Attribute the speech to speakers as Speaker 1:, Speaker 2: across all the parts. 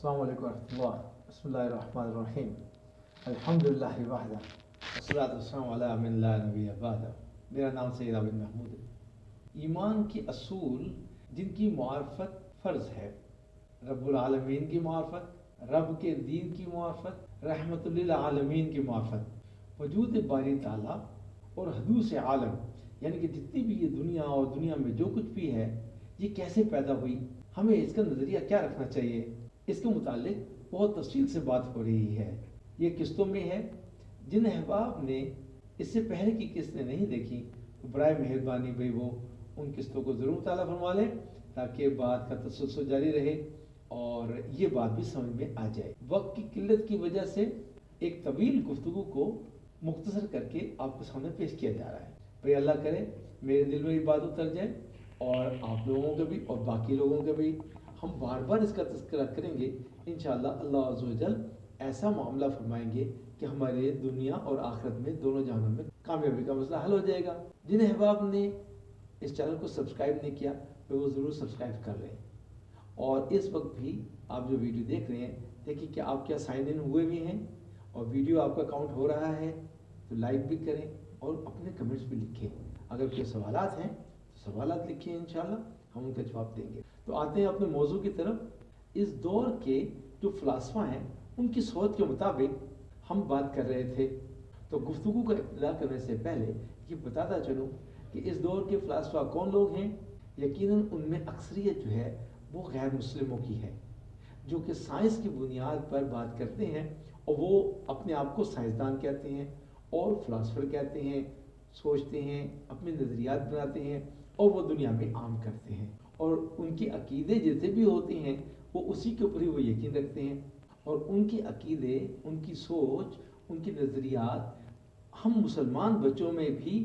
Speaker 1: السلام علیکم ورحمۃ اللہ. بسم اللہ الرحمن الرحیم. الحمد للہ وحدہ والصلاۃ والسلام علی من لا نبی بعدہ. میرا نام سید عابد محمود ہے. ایمان کے اصول جن کی معرفت فرض ہے، رب العالمین کی معرفت، رب کے دین کی معرفت، رحمت للعالمین کی معرفت، وجود باری تعالیٰ اور حدوث عالم، یعنی کہ جتنی بھی یہ دنیا اور دنیا میں جو کچھ بھی ہے یہ کیسے پیدا ہوئی، ہمیں اس کا نظریہ کیا رکھنا چاہیے، اس کے متعلق بہت تفصیل سے بات ہو رہی ہے. یہ قسطوں میں ہے. جن احباب نے اس سے پہلے کی قسطیں نہیں دیکھی تو برائے مہربانی بھائی وہ ان قسطوں کو ضرور مطالعہ فرما لیں تاکہ بات کا تسلسل جاری رہے اور یہ بات بھی سمجھ میں آ جائے. وقت کی قلت کی وجہ سے ایک طویل گفتگو کو مختصر کر کے آپ کے سامنے پیش کیا جا رہا ہے. بھائی اللہ کرے میرے دل میں یہ بات اتر جائے اور آپ لوگوں کے بھی اور باقی لوگوں کے بھی. ہم بار بار اس کا تذکرہ کریں گے. انشاءاللہ اللہ عز و جل ایسا معاملہ فرمائیں گے کہ ہمارے دنیا اور آخرت میں دونوں جہانوں میں کامیابی کا مسئلہ حل ہو جائے گا. جن احباب نے اس چینل کو سبسکرائب نہیں کیا تو وہ ضرور سبسکرائب کر لیں. اور اس وقت بھی آپ جو ویڈیو دیکھ رہے ہیں دیکھیں کہ آپ کیا سائن ان ہوئے بھی ہیں اور ویڈیو آپ کا کاؤنٹ ہو رہا ہے تو لائک بھی کریں اور اپنے کمنٹس بھی لکھیں. اگر کوئی سوالات ہیں تو سوالات لکھیں، انشاءاللہ ہم ان کا جواب دیں گے. تو آتے ہیں اپنے موضوع کی طرف. اس دور کے جو فلاسفہ ہیں ان کی سوچ کے مطابق ہم بات کر رہے تھے. تو گفتگو کا ابتدا کرنے سے پہلے یہ بتاتا چلوں کہ اس دور کے فلاسفہ کون لوگ ہیں. یقیناً ان میں اکثریت جو ہے وہ غیر مسلموں کی ہے جو کہ سائنس کی بنیاد پر بات کرتے ہیں اور وہ اپنے آپ کو سائنسدان کہتے ہیں اور فلاسفر کہتے ہیں، سوچتے ہیں، اپنے نظریات بناتے ہیں اور وہ دنیا میں عام کرتے ہیں. اور ان کے عقیدے جیسے بھی ہوتے ہیں وہ اسی کے اوپر ہی وہ یقین رکھتے ہیں اور ان کے عقیدے، ان کی سوچ، ان کے نظریات ہم مسلمان بچوں میں بھی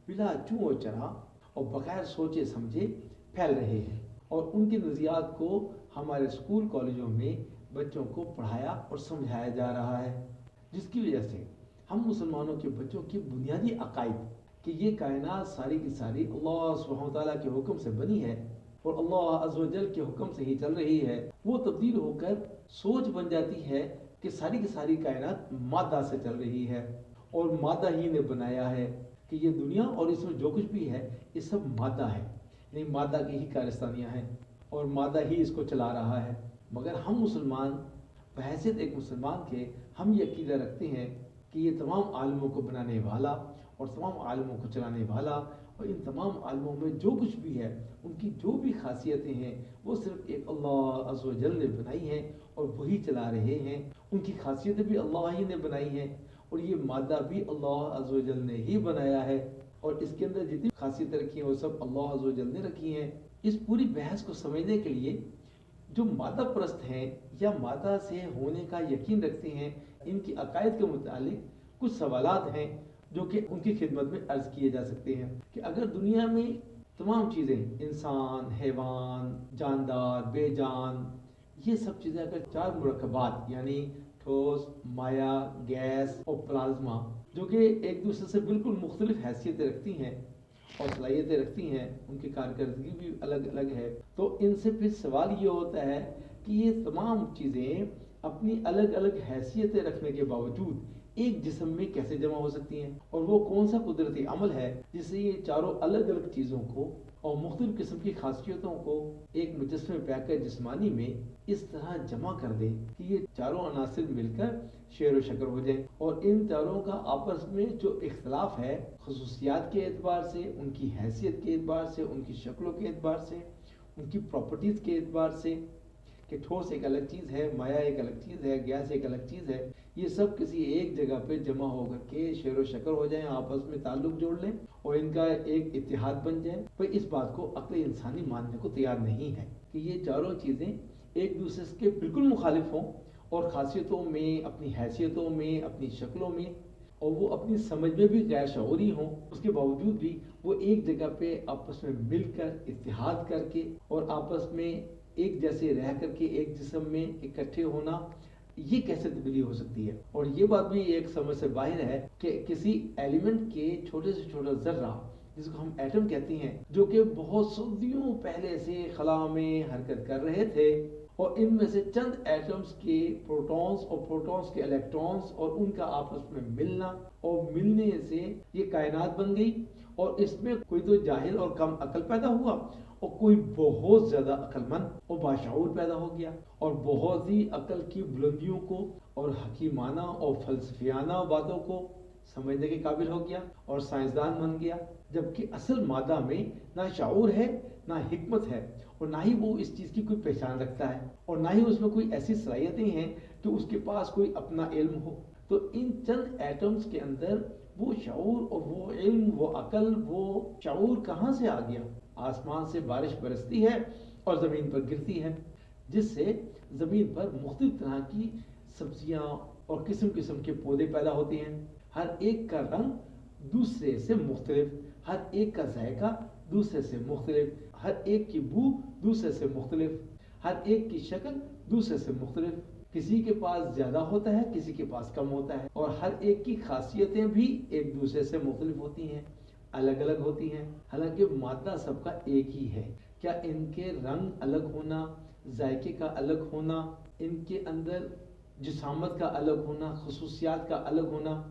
Speaker 1: بلا چوں و چرا اور بغیر سوچے سمجھے پھیل رہے ہیں. اور ان کے نظریات کو ہمارے اسکول کالجوں میں بچوں کو پڑھایا اور سمجھایا جا رہا ہے، جس کی وجہ سے ہم مسلمانوں کے بچوں کی بنیادی عقائد کہ یہ کائنات ساری کی ساری اللہ سبحانہ وتعالیٰ کے حکم سے بنی ہے اور اللہ عز و جل کے حکم سے ہی چل رہی ہے، وہ تبدیل ہو کر سوچ بن جاتی ہے کہ ساری کی ساری کائنات مادہ سے چل رہی ہے اور مادہ ہی نے بنایا ہے، کہ یہ دنیا اور اس میں جو کچھ بھی ہے یہ سب مادہ ہے، یعنی مادہ کی ہی کارستانیاں ہیں اور مادہ ہی اس کو چلا رہا ہے. مگر ہم مسلمان بحیثیت ایک مسلمان کے ہم یہ عقیدہ رکھتے ہیں کہ یہ تمام عالموں کو بنانے والا اور تمام عالموں کو چلانے والا اور ان تمام عالموں میں جو کچھ بھی ہے ان کی جو بھی خاصیتیں ہیں وہ صرف ایک اللہ عز و جل نے بنائی ہیں اور وہی چلا رہے ہیں. ان کی خاصیتیں بھی اللہ ہی نے بنائی ہیں اور یہ مادہ بھی اللہ عز و جل نے ہی بنایا ہے اور اس کے اندر جتنی خاصیتیں رکھی ہیں وہ سب اللہ عز و جل نے رکھی ہیں. اس پوری بحث کو سمجھنے کے لیے جو مادہ پرست ہیں یا مادہ سے ہونے کا یقین رکھتے ہیں ان کی عقائد کے متعلق کچھ سوالات ہیں جو کہ ان کی خدمت میں عرض کیے جا سکتے ہیں. کہ اگر دنیا میں تمام چیزیں، انسان، حیوان، جاندار، بے جان، یہ سب چیزیں اگر چار مرکبات یعنی ٹھوس، مائع، گیس اور پلازما جو کہ ایک دوسرے سے بالکل مختلف حیثیتیں رکھتی ہیں اور صلاحیتیں رکھتی ہیں، ان کی کارکردگی بھی الگ الگ ہے، تو ان سے پھر سوال یہ ہوتا ہے کہ یہ تمام چیزیں اپنی الگ الگ حیثیتیں رکھنے کے باوجود ایک جسم میں کیسے جمع ہو سکتی ہیں اور وہ کون سا قدرتی عمل ہے جس سے یہ چاروں الگ الگ چیزوں کو اور مختلف قسم کی خاصیتوں کو ایک مجسمے پیکر جسمانی میں اس طرح جمع کر دے کہ یہ چاروں عناصر مل کر شعر و شکر ہو جائیں. اور ان چاروں کا آپس میں جو اختلاف ہے خصوصیات کے اعتبار سے، ان کی حیثیت کے اعتبار سے، ان کی شکلوں کے اعتبار سے، ان کی پراپرٹیز کے اعتبار سے کہ ٹھوس ایک الگ چیز ہے، مائع ایک الگ چیز ہے، گیس ایک الگ چیز ہے، یہ سب کسی ایک جگہ پہ جمع ہو کر کے شعر و شکر ہو جائیں، آپس میں تعلق جوڑ لیں اور ان کا ایک اتحاد بن جائے. پر اس بات کو عقل انسانی ماننے کو تیار نہیں ہے کہ یہ چاروں چیزیں ایک دوسرے کے بالکل مخالف ہوں اور خاصیتوں میں، اپنی حیثیتوں میں، اپنی شکلوں میں اور وہ اپنی سمجھ میں بھی غیر شعوری ہوں، اس کے باوجود بھی وہ ایک جگہ پہ آپس میں مل کر اتحاد کر کے اور آپس میں ایک جیسے رہ کر کے ایک جسم میں اکٹھے ہونا، یہ کیسے تبدیلی ہو سکتی ہے. اور یہ بات بھی ایک سمجھ سے باہر ہے کہ کسی ایلیمنٹ کے چھوٹے سے چھوٹا ذرہ جس کو ہم ایٹم کہتے ہیں جو کہ بہت صدیوں پہلے سے خلا میں حرکت کر رہے تھے اور ان میں سے چند ایٹمز کے پروٹونز اور پروٹونز کے الیکٹرونز اور ان کا آپس میں ملنا، اور ملنے سے یہ کائنات بن گئی، اور اس میں کوئی تو جاہل اور کم عقل پیدا ہوا، اور کوئی بہت زیادہ عقل مند اور باشعور پیدا ہو گیا، اور بہت ہی عقل کی بلندیوں کو اور حکیمانہ اور فلسفیانہ باتوں کو سمجھنے کے قابل ہو گیا اور سائنسدان بن گیا۔ جبکہ اصل مادہ میں نہ شعور ہے، نہ حکمت ہے، اور نہ ہی وہ اس چیز کی کوئی پہچان رکھتا ہے، اور نہ ہی اس میں کوئی ایسی صلاحیتیں ہیں کہ اس کے پاس کوئی اپنا علم ہو۔ تو ان چند ایٹمز کے اندر وہ شعور اور وہ علم، وہ عقل، وہ شعور کہاں سے آ گیا؟ آسمان سے بارش برستی ہے اور زمین پر گرتی ہے، جس سے زمین پر مختلف طرح کی سبزیاں اور قسم قسم کے پودے پیدا ہوتے ہیں، ہر ایک کا رنگ دوسرے سے مختلف، ہر ایک کا ذائقہ دوسرے سے مختلف، ہر ایک کی بو دوسرے سے مختلف، ہر ایک کی شکل دوسرے سے مختلف، کسی کے پاس زیادہ ہوتا ہے، کسی کے پاس کم ہوتا ہے، اور ہر ایک کی خاصیتیں بھی ایک دوسرے سے مختلف ہوتی ہیں، الگ الگ ہوتی ہیں، حالانکہ مادہ سب کا ایک ہی ہے۔ کیا ان کے رنگ الگ ہونا، ذائقے کا الگ ہونا، ان کے اندر جسامت کا الگ ہونا، خصوصیات کا الگ ہونا،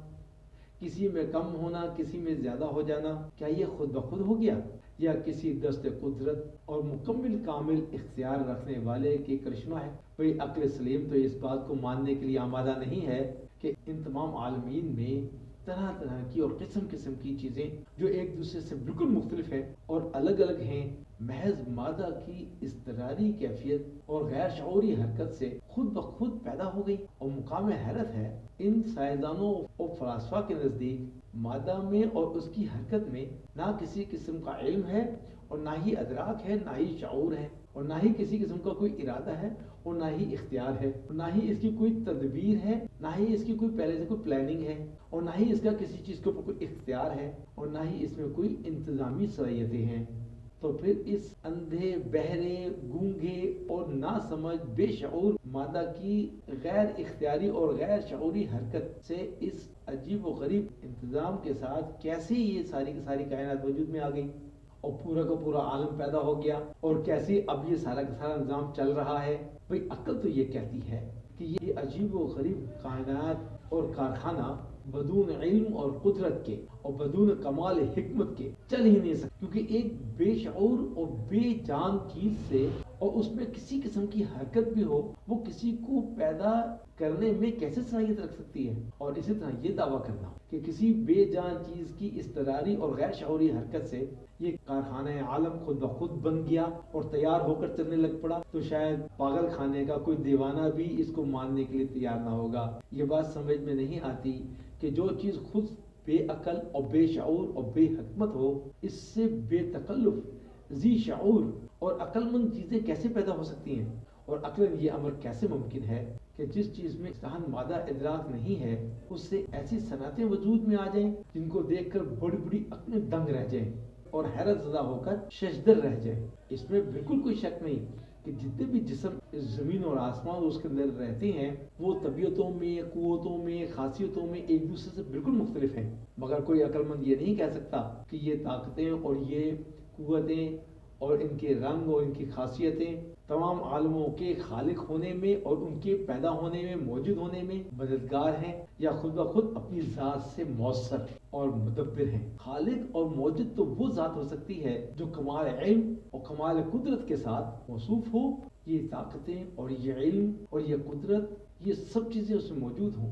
Speaker 1: کسی میں کم ہونا، کسی میں زیادہ ہو جانا، کیا یہ خود بخود ہو گیا، یا کسی دست قدرت اور مکمل کامل اختیار رکھنے والے کے کرشمہ ہے؟ بھئی عقل سلیم تو اس بات کو ماننے کے لیے آمادہ نہیں ہے کہ ان تمام عالمین میں طرح طرح کی اور قسم قسم کی چیزیں جو ایک دوسرے سے بالکل مختلف ہیں اور الگ الگ ہیں، محض مادہ کی اضطراری کیفیت اور غیر شعوری حرکت سے خود بخود پیدا ہو گئی۔ اور مقام حیرت ہے ان سائنسدانوں اور فلاسفہ کے نزدیک مادہ میں اور اس کی حرکت میں نہ کسی قسم کا علم ہے، اور نہ ہی ادراک ہے، نہ ہی شعور ہے، اور نہ ہی کسی قسم کا کوئی ارادہ ہے، اور نہ ہی اختیار ہے، اور نہ ہی اس کی کوئی تدبیر ہے، نہ ہی اس کی کوئی پہلے سے کوئی پلاننگ ہے، اور نہ ہی اس کا کسی چیز کے اوپر کوئی اختیار ہے، اور نہ ہی اس میں کوئی انتظامی صلاحیتیں ہیں۔ تو پھر اس اندھے، بہرے، گونگے اور ناسمجھ بے شعور مادہ کی غیر اختیاری اور غیر شعوری حرکت سے اس عجیب و غریب انتظام کے ساتھ کیسے یہ ساری کی ساری کائنات وجود میں آ گئی اور پورا کا پورا عالم پیدا ہو گیا، اور کیسے اب یہ سارا کا سارا نظام چل رہا ہے؟ بھئی عقل تو یہ کہتی ہے کہ یہ عجیب و غریب کائنات اور کارخانہ بدون علم اور قدرت کے اور بدون کمال حکمت کے چل ہی نہیں سکتے، کیونکہ ایک بے شعور اور بے جان چیز سے، اور اس میں کسی قسم کی حرکت بھی ہو، وہ کسی کو پیدا کرنے میں کیسے صلاحیت رکھ سکتی ہے؟ اور اسی طرح یہ دعویٰ کرنا کہ کسی بے جان چیز کی اضطراری اور غیر شعوری حرکت سے یہ کارخانہ عالم خود بخود بن گیا اور تیار ہو کر چلنے لگ پڑا، تو شاید پاگل خانے کا کوئی دیوانہ بھی اس کو ماننے کے لیے تیار نہ ہوگا۔ یہ بات سمجھ میں نہیں آتی کہ جو چیز خود بے عقل اور بے شعور اور بے حکمت ہو، اس سے بے تکلف ذی شعور اور عقل مند چیزیں کیسے پیدا ہو سکتی ہیں؟ اور عقلاً یہ امر کیسے ممکن ہے کہ جس چیز میں صحن مادہ ادراک نہیں ہے، اس سے ایسی صنعتیں وجود میں آ جائیں جن کو دیکھ کر بڑی بڑی عقلیں دنگ رہ جائیں اور حیرت زدہ ہو کر ششدر رہ جائیں۔ اس میں بالکل کوئی شک نہیں کہ جتنے بھی جسم اس زمین اور آسمان اس کے اندر رہتے ہیں، وہ طبیعتوں میں، قوتوں میں، خاصیتوں میں ایک دوسرے سے بالکل مختلف ہیں، مگر کوئی عقل مند یہ نہیں کہہ سکتا کہ یہ طاقتیں اور یہ قوتیں اور ان کے رنگ اور ان کی خاصیتیں تمام عالموں کے خالق ہونے میں اور ان کے پیدا ہونے میں، موجود ہونے میں مددگار ہیں، یا خود بخود اپنی ذات سے موثر اور مدبر ہیں۔ خالق اور موجد تو وہ ذات ہو سکتی ہے جو کمال علم اور کمال قدرت کے ساتھ موصوف ہو، یہ طاقتیں اور یہ علم اور یہ قدرت، یہ سب چیزیں اس میں موجود ہوں،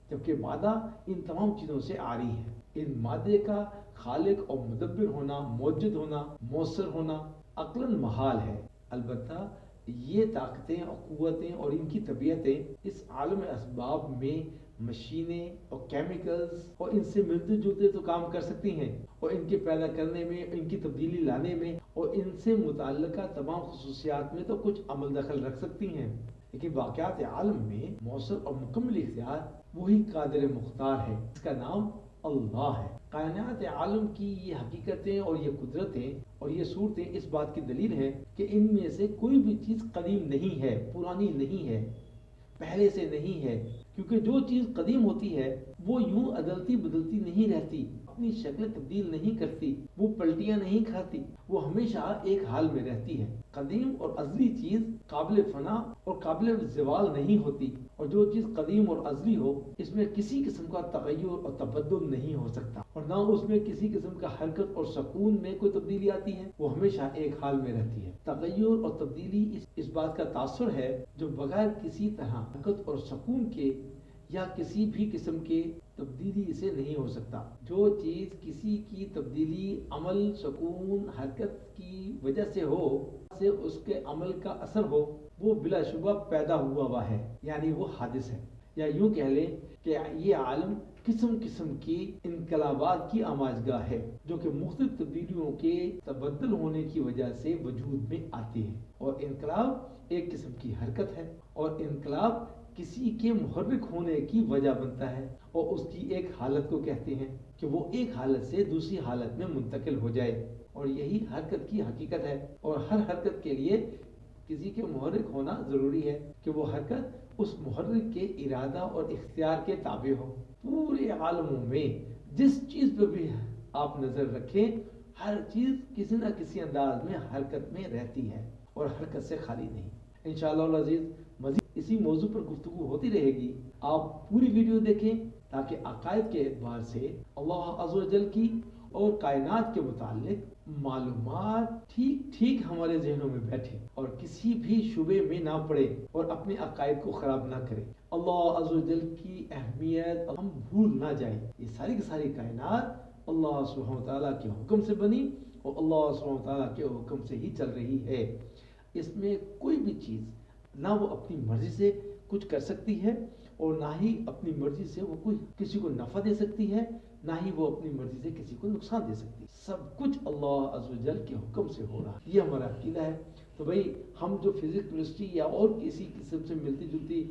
Speaker 1: جبکہ مادہ ان تمام چیزوں سے عاری ہے۔ ان مادے کا خالق اور مدبر ہونا، موجد ہونا، موثر ہونا عقلاً محال ہے۔ البتہ یہ طاقتیں اور قوتیں اور ان کی طبیعتیں اس عالم اسباب میں مشینیں اور کیمیکلز اور ان سے ملتے جلتے تو کام کر سکتی ہیں، اور ان کے پیدا کرنے میں، ان کی تبدیلی لانے میں اور ان سے متعلقہ تمام خصوصیات میں تو کچھ عمل دخل رکھ سکتی ہیں، لیکن واقعات عالم میں مؤثر اور مکمل اختیار وہی قادر مختار ہے، اس کا نام اللہ ہے۔ کائنات عالم کی یہ حقیقتیں اور یہ قدرتیں اور یہ صورتیں اس بات کی دلیل ہے کہ ان میں سے کوئی بھی چیز قدیم نہیں ہے، پرانی نہیں ہے، پہلے سے نہیں ہے، کیونکہ جو چیز قدیم ہوتی ہے وہ یوں عدلتی بدلتی نہیں نہیں رہتی، اپنی شکل تبدیل نہیں کرتی، وہ پلٹیاں نہیں کھاتی، وہ ہمیشہ ایک حال میں رہتی ہے۔ قدیم اور ازلی چیز قابل فنا اور قابل زوال نہیں ہوتی، اور جو چیز قدیم اور ازلی ہو اس میں کسی قسم کا تغیر اور تبدل نہیں ہو سکتا، اور نہ اس میں کسی قسم کا حرکت اور سکون میں کوئی تبدیلی آتی ہے، وہ ہمیشہ ایک حال میں رہتی ہے۔ تغیر اور تبدیلی اس بات کا تاثر ہے جو بغیر کسی طرح حرکت اور سکون کے یا کسی بھی قسم کے تبدیلی سے نہیں ہو سکتا۔ جو چیز کسی کی تبدیلی عمل، سکون، حرکت کی وجہ سے ہو، سے اس کے عمل کا اثر ہو، وہ بلا شبہ پیدا ہوا ہوا ہے، یعنی وہ حادث ہے۔ یا یوں کہہ لیں کہ یہ عالم قسم قسم کی انقلابات کی آماجگاہ ہے جو کہ مختلف تبدیلیوں کے تبدل ہونے کی وجہ سے وجود میں آتی ہے، اور انقلاب ایک قسم کی حرکت ہے، اور انقلاب کسی کے محرک ہونے کی وجہ بنتا ہے، اور اس کی ایک حالت کو کہتے ہیں کہ وہ ایک حالت سے دوسری حالت میں منتقل ہو جائے، اور یہی حرکت کی حقیقت ہے۔ اور ہر حرکت کے لیے کسی کے محرک ہونا ضروری ہے کہ وہ حرکت اس محرک کے ارادہ اور اختیار کے تابع ہو۔ پورے عالموں میں جس چیز پہ بھی آپ نظر رکھیں، ہر چیز کسی نہ کسی انداز میں حرکت میں رہتی ہے اور حرکت سے خالی نہیں۔ انشاءاللہ العزیز مزید اسی موضوع پر گفتگو ہوتی رہے گی۔ آپ پوری ویڈیو دیکھیں تاکہ عقائد کے اعتبار سے اللہ عز و جل کی اور کائنات کے متعلق معلومات ٹھیک ہمارے ذہنوں میں بیٹھے، اور کسی بھی شبے میں نہ پڑے اور اپنے عقائد کو خراب نہ کرے۔ اللہ عز و جل کی اہمیت ہم بھول نہ جائیں۔ یہ ساری کی ساری کائنات اللہ سبحانہ وتعالیٰ کے حکم سے بنی اور اللہ سبحانہ وتعالیٰ کے حکم سے ہی چل رہی ہے۔ اس میں کوئی بھی چیز نہ وہ اپنی مرضی سے کچھ کر سکتی ہے، اور نہ ہی اپنی مرضی سے وہ کوئی کسی کو نفع دے سکتی ہے، نہ ہی وہ اپنی مرضی سے کسی کو نقصان دے سکتی ہے۔ سب کچھ اللہ عز و جل کے حکم سے ہو رہا ہے، یہ ہمارا عقیدہ ہے۔ تو بھائی ہم جو فزکس، کیمسٹری یا اور کسی قسم سے ملتی جلتی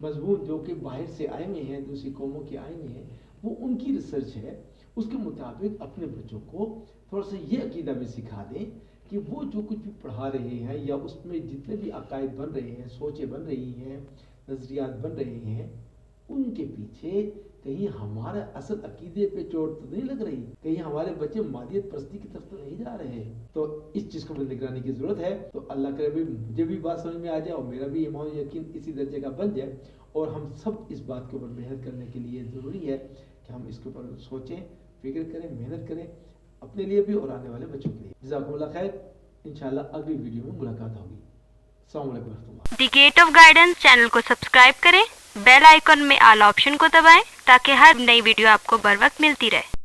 Speaker 1: مضمون جو کہ باہر سے آئے ہوئے ہیں، دوسری قوموں کے آئے ہوئے ہیں، وہ ان کی ریسرچ ہے، اس کے مطابق اپنے بچوں کو تھوڑا سا یہ عقیدہ بھی سکھا دیں کہ وہ جو کچھ بھی پڑھا رہے ہیں یا اس میں جتنے بھی عقائد بن رہے ہیں، سوچیں بن رہی ہیں، نظریات بن رہے ہیں، ان کے پیچھے کہیں ہمارا اصل عقیدے پہ چوٹ تو نہیں لگ رہی، کہیں ہمارے بچے مادیت پرستی کی طرف تو نہیں جا رہے ہیں۔ تو اس چیز کو نگرانی کی ضرورت ہے۔ تو اللہ کرے بھی مجھے بھی بات سمجھ میں آ جائے اور میرا بھی ایمان و یقین اسی درجے کا بن جائے، اور ہم سب اس بات کے اوپر محنت کرنے کے لیے ضروری ہے کہ ہم اس کے اوپر سوچیں، فکر کریں، محنت کریں، اپنے لیے بھی اور آنے والے بچوں کے لیے۔ جزاکم اللہ خیر۔ انشاءاللہ اگلی ویڈیو میں ملاقات ہوگی۔ السلام علیکم ورحمۃ اللہ۔
Speaker 2: دی گیٹ آف گائیڈنس چینل کو سبسکرائب کریں، بیل آئیکن میں آل آپشن کو دبائیں تاکہ ہر نئی ویڈیو آپ کو بر وقت ملتی رہے۔